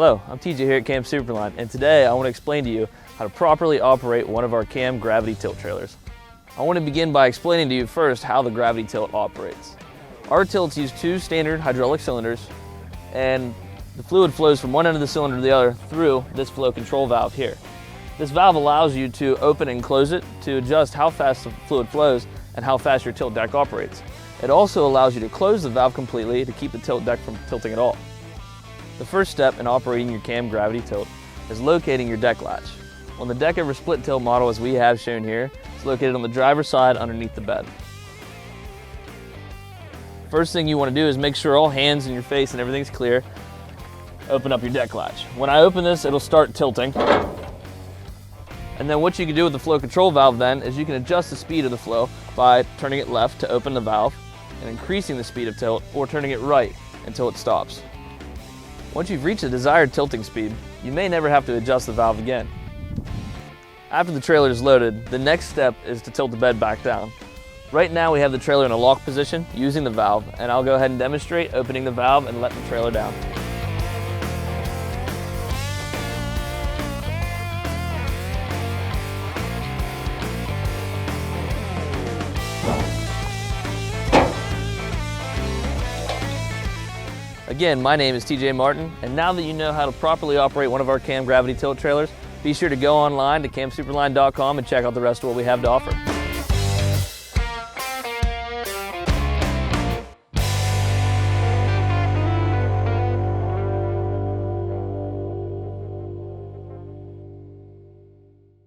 Hello, I'm TJ here at Cam Superline, and today I want to explain to you how to properly operate one of our Cam gravity tilt trailers. I want to begin by explaining to you first how the gravity tilt operates. Our tilts use two standard hydraulic cylinders, and the fluid flows from one end of the cylinder to the other through this flow control valve here. This valve allows you to open and close it to adjust how fast the fluid flows and how fast your tilt deck operates. It also allows you to close the valve completely to keep the tilt deck from tilting at all. The first step in operating your Cam gravity tilt is locating your deck latch. On the Deckover split tilt model, as we have shown here, it's located on the driver's side underneath the bed. First thing you want to do is make sure all hands in your face and everything's clear. Open up your deck latch. When I open this, it'll start tilting. And then what you can do with the flow control valve then is you can adjust the speed of the flow by turning it left to open the valve and increasing the speed of tilt, or turning it right until it stops. Once you've reached the desired tilting speed, you may never have to adjust the valve again. After the trailer is loaded, the next step is to tilt the bed back down. Right now we have the trailer in a lock position using the valve, and I'll go ahead and demonstrate opening the valve and letting the trailer down. Again, my name is TJ Martin, and now that you know how to properly operate one of our Cam gravity tilt trailers, be sure to go online to camsuperline.com and check out the rest of what we have to offer.